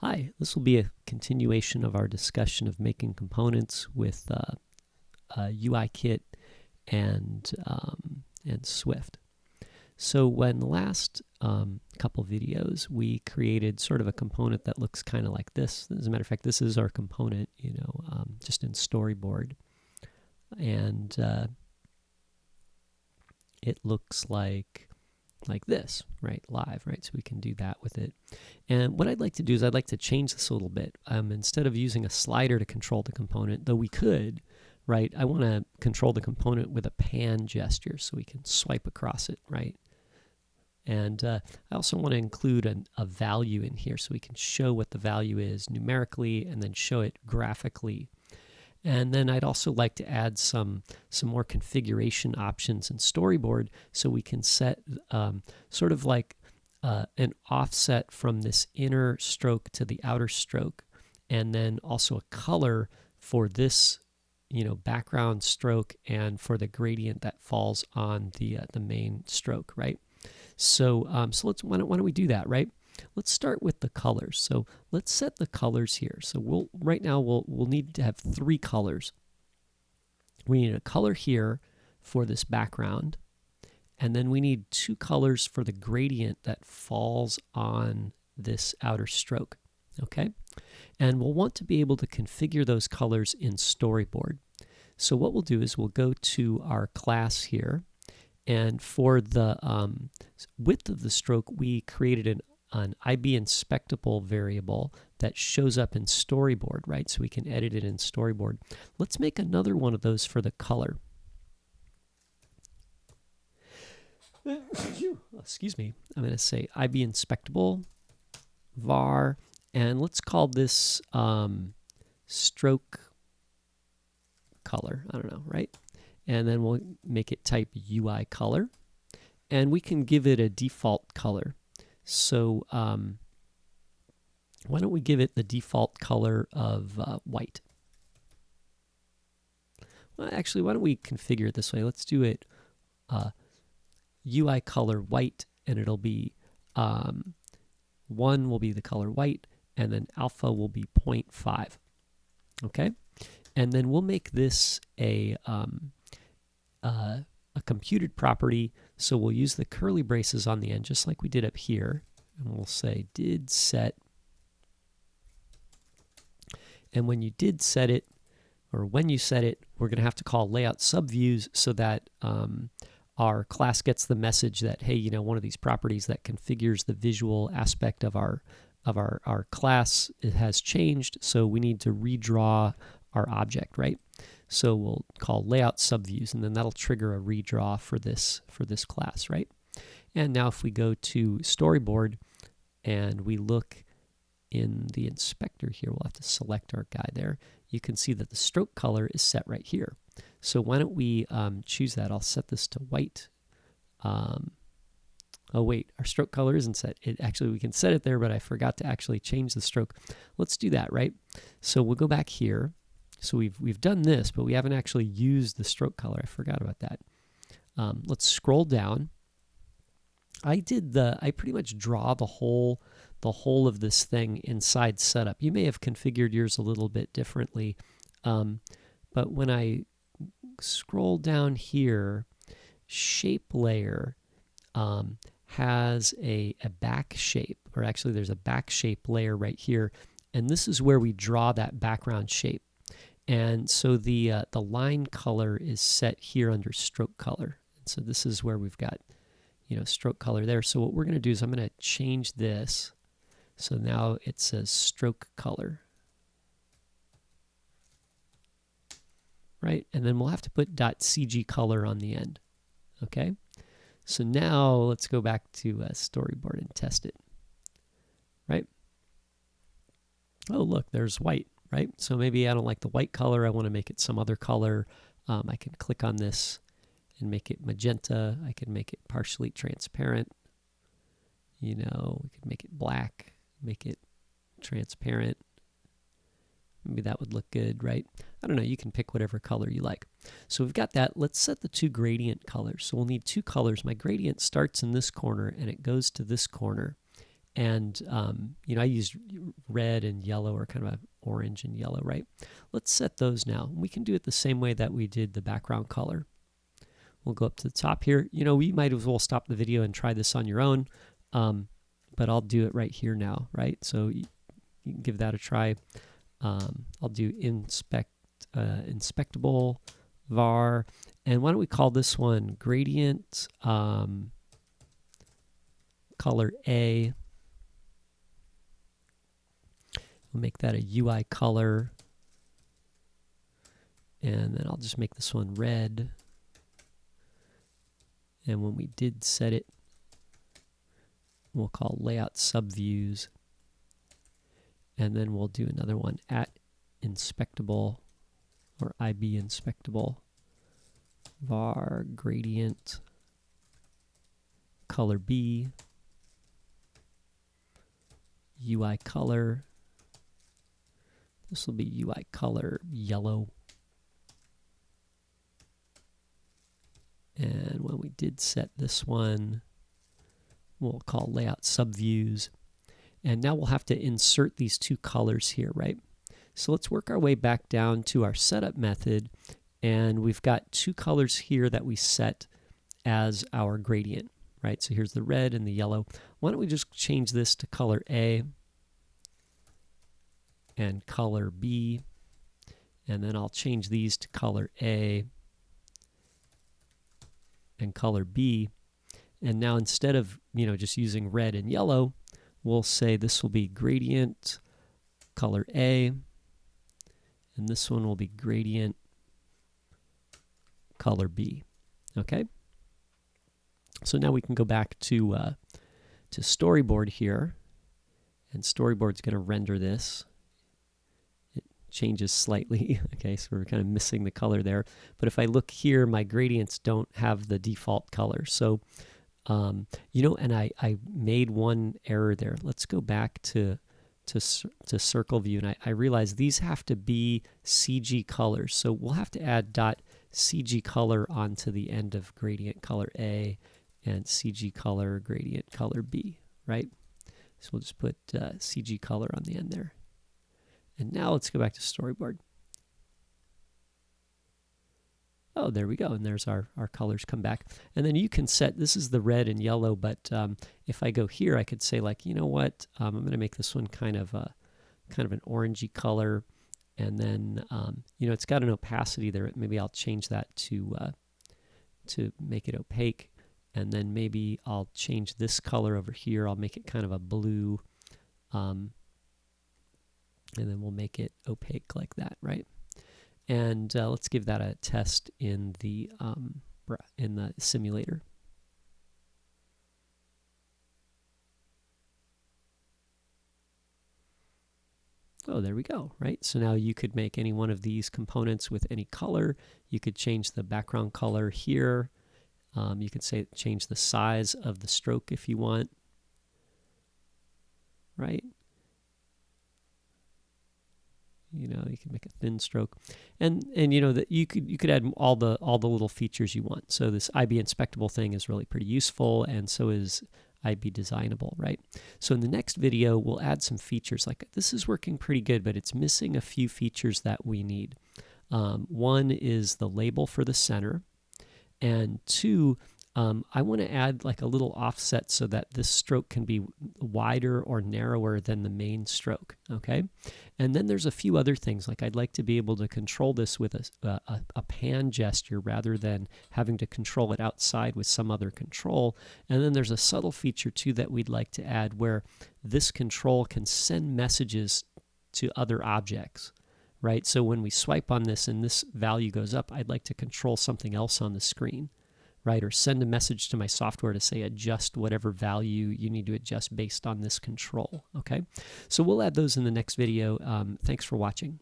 Hi, this will be a continuation of our discussion of making components with UIKit and Swift. So when the last couple videos, we created sort of a component that looks kind of like this. As a matter of fact, this is our component, just in storyboard. And it looks like this, right, live, right? So we can do that with it. And what I'd like to do is I'd like to change this a little bit. Instead of using a slider to control the component, though we could, right, I want to control the component with a pan gesture so we can swipe across it, right? And I also want to include a value in here so we can show what the value is numerically and then show it graphically. And then I'd also like to add some more configuration options in Storyboard so we can set sort of like an offset from this inner stroke to the outer stroke, and then also a color for this background stroke and for the gradient that falls on the main stroke, right? So why don't we do that, right? Let's start with the colors. So let's set the colors here. So right now we'll need to have 3 colors. We need a color here for this background, and then we need 2 colors for the gradient that falls on this outer stroke. Okay? And we'll want to be able to configure those colors in Storyboard. So what we'll do is we'll go to our class here, and for the width of the stroke, we created an inspectable variable that shows up in Storyboard, right? So we can edit it in Storyboard. Let's make another one of those for the color. Excuse me. I'm going to say inspectable var, and let's call this stroke color. I don't know, right? And then we'll make it type UI color, and we can give it a default color. So why don't we give it the default color of white? Well, actually, why don't we configure it this way? Let's do it UI color white, and it'll be 1 will be the color white, and then alpha will be 0.5. Okay, and then we'll make this a computed property. So we'll use the curly braces on the end, just like we did up here, and we'll say did set. And when you did set it, or when you set it, we're going to have to call layout subviews so that our class gets the message that, hey, one of these properties that configures the visual aspect of our class, it has changed, so we need to redraw our object, right? So we'll call layout subviews, and then that'll trigger a redraw for this class, right? And now if we go to Storyboard and we look in the inspector here, we'll have to select our guy there. You can see that the stroke color is set right here. So why don't we choose that? I'll set this to white. Oh wait, our stroke color isn't set. We can set it there, but I forgot to actually change the stroke. Let's do that, right? So we'll go back here. So we've done this, but we haven't actually used the stroke color. I forgot about that. Let's scroll down. I pretty much draw the whole of this thing inside setup. You may have configured yours a little bit differently, but when I scroll down here, shape layer has a back shape, or actually there's a back shape layer right here, and this is where we draw that background shape. And so the line color is set here under stroke color. And so this is where we've got stroke color there. So what we're going to do is I'm going to change this. So now it says stroke color. Right? And then we'll have to put .cg color on the end. Okay? So now let's go back to Storyboard and test it. Right? Oh, look, there's white. Right? So maybe I don't like the white color. I want to make it some other color. I can click on this and make it magenta. I can make it partially transparent. We could make it black, make it transparent. Maybe that would look good, right? I don't know. You can pick whatever color you like. So we've got that. Let's set the 2 gradient colors. So we'll need 2 colors. My gradient starts in this corner and it goes to this corner. And, you know, I used red and yellow, or kind of a orange and yellow, right? Let's set those now. We can do it the same way that we did the background color. We'll go up to the top here. You know, we might as well stop the video and try this on your own, but I'll do it right here now, right? So you can give that a try. I'll do inspectable var, and why don't we call this one gradient color A. We'll make that a UI color, and then I'll just make this one red. And when we did set it, we'll call layout subviews, and then we'll do another one at inspectable, or IB inspectable var gradient color B, UI color. This will be UI color yellow. And when we did set this one, we'll call layout subviews. And now we'll have to insert these two colors here, right? So let's work our way back down to our setup method. And we've got two colors here that we set as our gradient, right? So here's the red and the yellow. Why don't we just change this to color A and color B. And then I'll change these to color A and color B. And now instead of, you know, just using red and yellow, we'll say this will be gradient color A, and this one will be gradient color B. Okay? So now we can go back to storyboard here, and storyboard's going to render this. Changes slightly. Okay, so we're kind of missing the color there. But if I look here, my gradients don't have the default color. So, you know, and I made one error there. Let's go back to circle view, and I realize these have to be CG colors. So we'll have to add .cg color onto the end of gradient color A and CG color gradient color B, right? So we'll just put CG color on the end there. And now let's go back to storyboard. Oh, there we go. And there's our colors come back. And then you can set, this is the red and yellow, but if I go here, I could say, like, you know what, I'm going to make this one kind of an orangey color. And then, you know, it's got an opacity there. Maybe I'll change that to make it opaque. And then maybe I'll change this color over here. I'll make it kind of a blue. And then we'll make it opaque like that, right? And let's give that a test in the simulator. Oh, there we go, right? So now you could make any one of these components with any color. You could change the background color here. You could change the size of the stroke if you want, right? You know, you can make a thin stroke, and you know that you could add all the little features you want. So this IB inspectable thing is really pretty useful, and so is IB designable, right? So in the next video, we'll add some features. Like, this is working pretty good, but it's missing a few features that we need. One is the label for the center, and two, I want to add like a little offset so that this stroke can be wider or narrower than the main stroke, okay? And then there's a few other things, like I'd like to be able to control this with a pan gesture rather than having to control it outside with some other control. And then there's a subtle feature too that we'd like to add where this control can send messages to other objects, right? So when we swipe on this and this value goes up, I'd like to control something else on the screen, right? Or send a message to my software to say adjust whatever value you need to adjust based on this control, okay? So we'll add those in the next video. Thanks for watching.